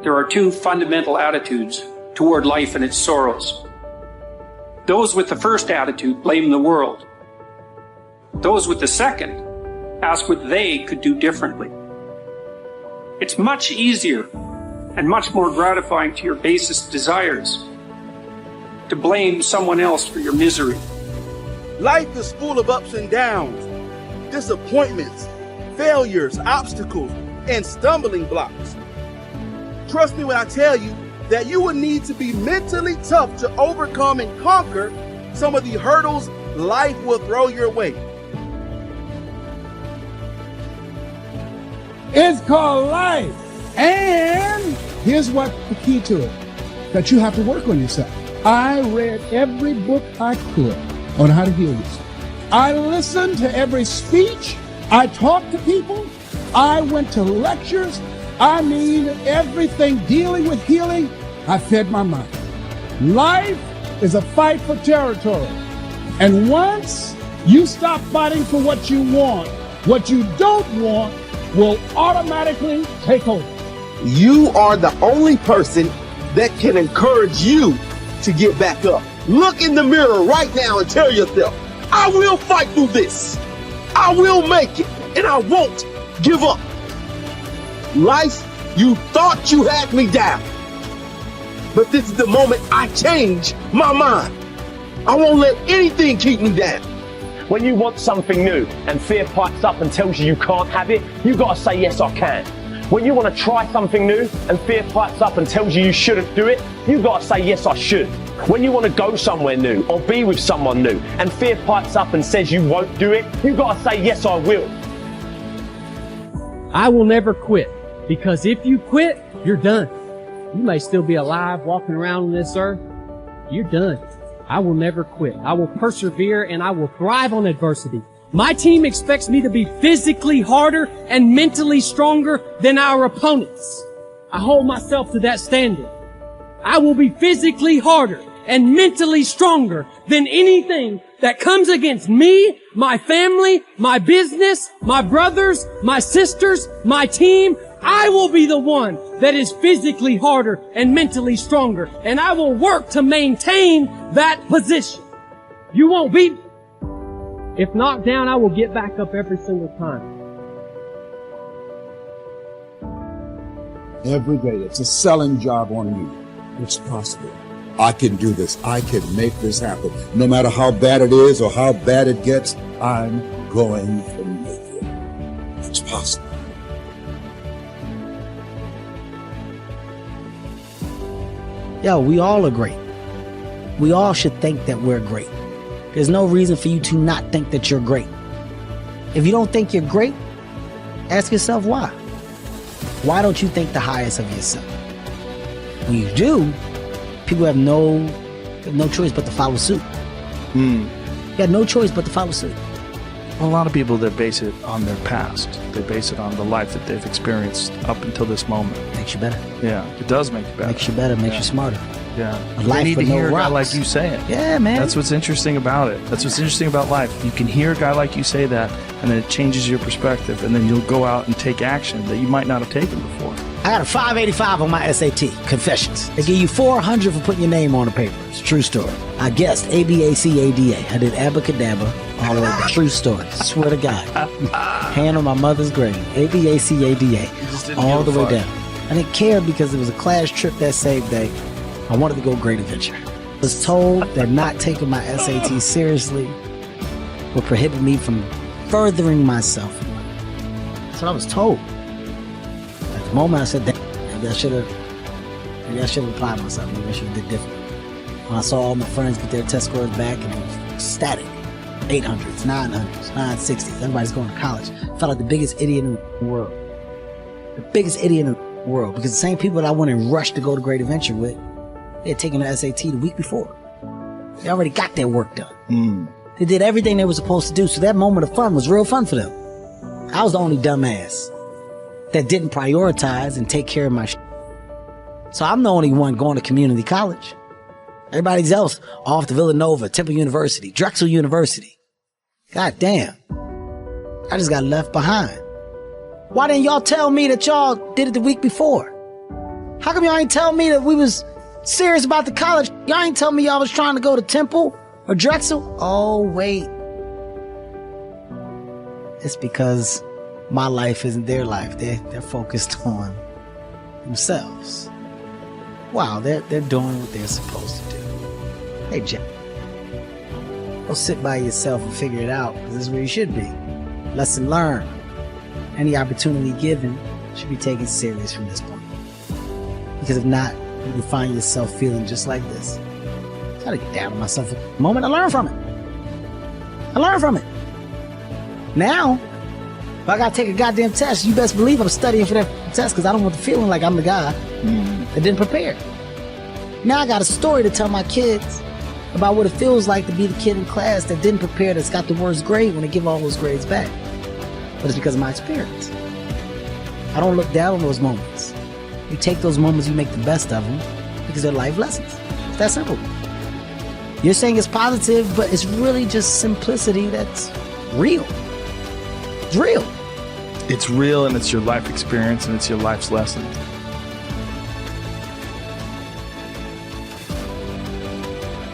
there are two fundamental attitudes toward life and its sorrows. Those with the first attitude blame the world. Those with the second ask what they could do differently. It's much easier and much more gratifying to your basest desires to blame someone else for your misery. Life is full of ups and downs, disappointments, failures, obstacles, and stumbling blocks. Trust me when I tell you that you will need to be mentally tough to overcome and conquer some of the hurdles life will throw your way. It's called life. And here's what the key to it, that you have to work on yourself. I read every book I could on how to heal yourself. I listened to every speech. I talked to people. I went to lectures. I mean, everything dealing with healing, I fed my mind. Life is a fight for territory. And once you stop fighting for what you want, what you don't want will automatically take over. You are the only person that can encourage you to get back up. Look in the mirror right now and tell yourself, I will fight through this. I will make it, and I won't give up. Life, you thought you had me down. But this is the moment I change my mind. I won't let anything keep me down. When you want something new and fear pipes up and tells you can't have it, you gotta say, yes, I can. When you want to try something new and fear pipes up and tells you shouldn't do it, you gotta say, yes, I should. When you want to go somewhere new or be with someone new and fear pipes up and says you won't do it, you gotta say, yes, I will. I will never quit, because if you quit, you're done. You may still be alive walking around on this earth. You're done. I will never quit. I will persevere and I will thrive on adversity. My team expects me to be physically harder and mentally stronger than our opponents. I hold myself to that standard. I will be physically harder and mentally stronger than anything that comes against me, my family, my business, my brothers, my sisters, my team. I will be the one that is physically harder and mentally stronger, and I will work to maintain that position. You won't beat me. If knocked down, I will get back up every single time. Every day, it's a selling job on you. It's possible. I can do this. I can make this happen. No matter how bad it is or how bad it gets, I'm going to make it. It's possible. Yo, we all are great. We all should think that we're great. There's no reason for you to not think that you're great. If you don't think you're great, ask yourself why. Why don't you think the highest of yourself? When you do, people have no choice but to follow suit. You have no choice but to follow suit. A lot of people that base it on their past. They base it on the life that they've experienced up until this moment. Makes you better. Yeah, it does make you better. Makes you better, makes you smarter. Yeah. A life need with to no hear a guy rocks. like you say it. Yeah, man. That's what's interesting about it. That's what's interesting about life. You can hear a guy like you say that, and then it changes your perspective, and then you'll go out and take action that you might not have taken before. I got a 585 on my SAT, confessions. They give you 400 for putting your name on the paper. It's a true story. I guessed ABACADA. I did abacadabra all the way down. True story. Swear to God. Hand on my mother's grave. ABACADA. All the way down. I didn't care because it was a class trip that same day. I wanted to go Great Adventure. I was told that not taking my SAT seriously would prohibit me from furthering myself. That's what I was told. At the moment I said, maybe I should have applied myself. Maybe I should have did different. When I saw all my friends get their test scores back and it was ecstatic. 800s, 900s, 960s. Everybody's going to college. I felt like the biggest idiot in the world. The biggest idiot in the world. Because the same people that I went and rushed to go to Great Adventure with, they had taken the SAT the week before. They already got their work done. They did everything they were supposed to do. So that moment of fun was real fun for them. I was the only dumbass that didn't prioritize and take care of my shit. So I'm the only one going to community college. Everybody else off to Villanova, Temple University, Drexel University. God damn. I just got left behind. Why didn't y'all tell me that y'all did it the week before? How come y'all ain't tell me that we was serious about the college? Y'all ain't tell me y'all was trying to go to Temple or Drexel? Oh, wait. It's because my life isn't their life. They're focused on themselves. Wow, they're doing what they're supposed to do. Hey, Jack. Go sit by yourself and figure it out, because this is where you should be. Lesson learned. Any opportunity given should be taken serious from this point. Because if not, you can find yourself feeling just like this. I gotta get down on myself at the moment. I learn from it. Now, if I gotta take a goddamn test, you best believe I'm studying for that test, because I don't want the feeling like I'm the guy that didn't prepare. Now I got a story to tell my kids about what it feels like to be the kid in class that didn't prepare, that's got the worst grade when they give all those grades back. But it's because of my experience. I don't look down on those moments. You take those moments, you make the best of them, because they're life lessons. It's that simple. You're saying it's positive, but it's really just simplicity that's real. It's real. It's real, and it's your life experience, and it's your life's lesson.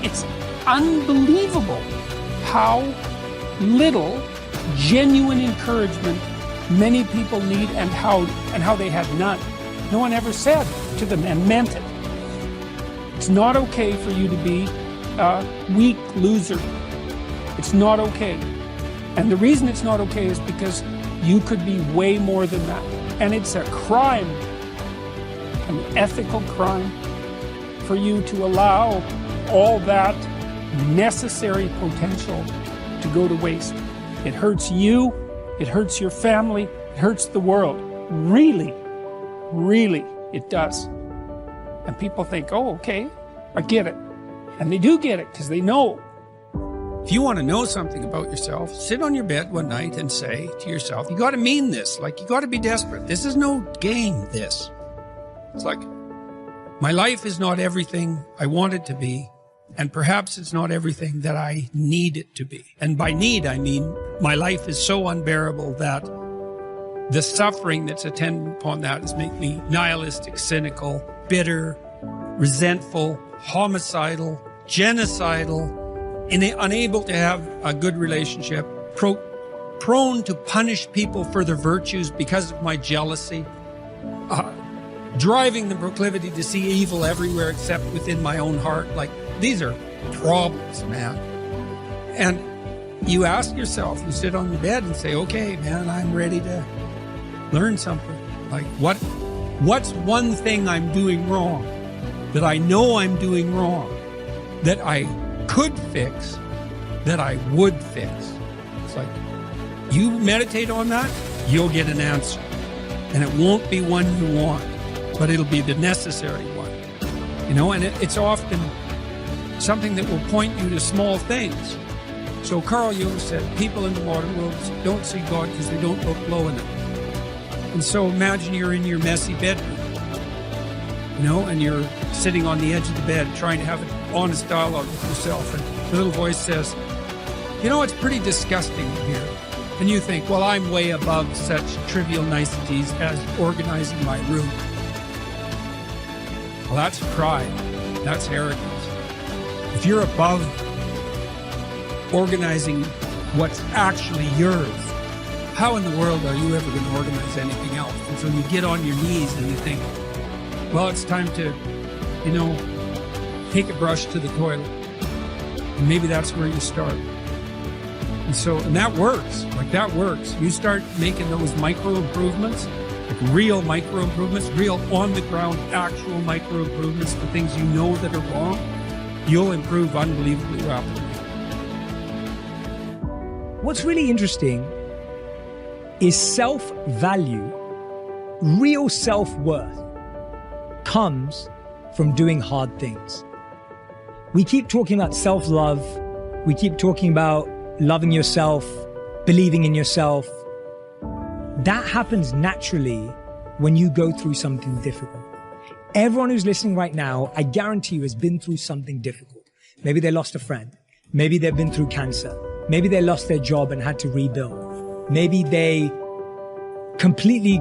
It's unbelievable how little genuine encouragement many people need, and how they had none. No one ever said to them and meant it. It's not okay for you to be a weak loser. It's not okay. And the reason it's not okay is because you could be way more than that. And it's a crime, an ethical crime, for you to allow all that necessary potential to go to waste. It hurts you, it hurts your family, it hurts the world. Really, really, it does. And people think, oh, okay, I get it. And they do get it, because they know. If you want to know something about yourself, sit on your bed one night and say to yourself, you got to mean this. Like, you got to be desperate. This is no game, this. It's like, my life is not everything I want it to be, and perhaps it's not everything that I need it to be. And by need, I mean my life is so unbearable that the suffering that's attendant upon that has made me nihilistic, cynical, bitter, resentful, homicidal, genocidal, unable to have a good relationship, prone to punish people for their virtues because of my jealousy, driving the proclivity to see evil everywhere except within my own heart. Like, these are problems, man. And you ask yourself, you sit on your bed and say, okay, man, I'm ready to learn something. Like, what's one thing I'm doing wrong that I know I'm doing wrong that I could fix, that I would fix? It's like, you meditate on that, you'll get an answer. And it won't be one you want, but it'll be the necessary one. You know, and it's often something that will point you to small things. So Carl Jung said, people in the modern world don't see God because they don't look low enough. And so imagine you're in your messy bedroom, you know, and you're sitting on the edge of the bed trying to have an honest dialogue with yourself. And the little voice says, you know, it's pretty disgusting here. And you think, well, I'm way above such trivial niceties as organizing my room. Well, that's pride. That's arrogance. If you're above organizing what's actually yours, how in the world are you ever going to organize anything else? And so you get on your knees and you think, well, it's time to, you know, take a brush to the toilet. And maybe that's where you start. And so, and that works. Like, that works. You start making those micro improvements, like real micro improvements, real on the ground, actual micro improvements, the things you know that are wrong, you'll improve unbelievably rapidly. What's really interesting is self-value, real self-worth, comes from doing hard things. We keep talking about self-love. We keep talking about loving yourself, believing in yourself. That happens naturally when you go through something difficult. Everyone who's listening right now, I guarantee you, has been through something difficult. Maybe they lost a friend. Maybe they've been through cancer. Maybe they lost their job and had to rebuild. Maybe they completely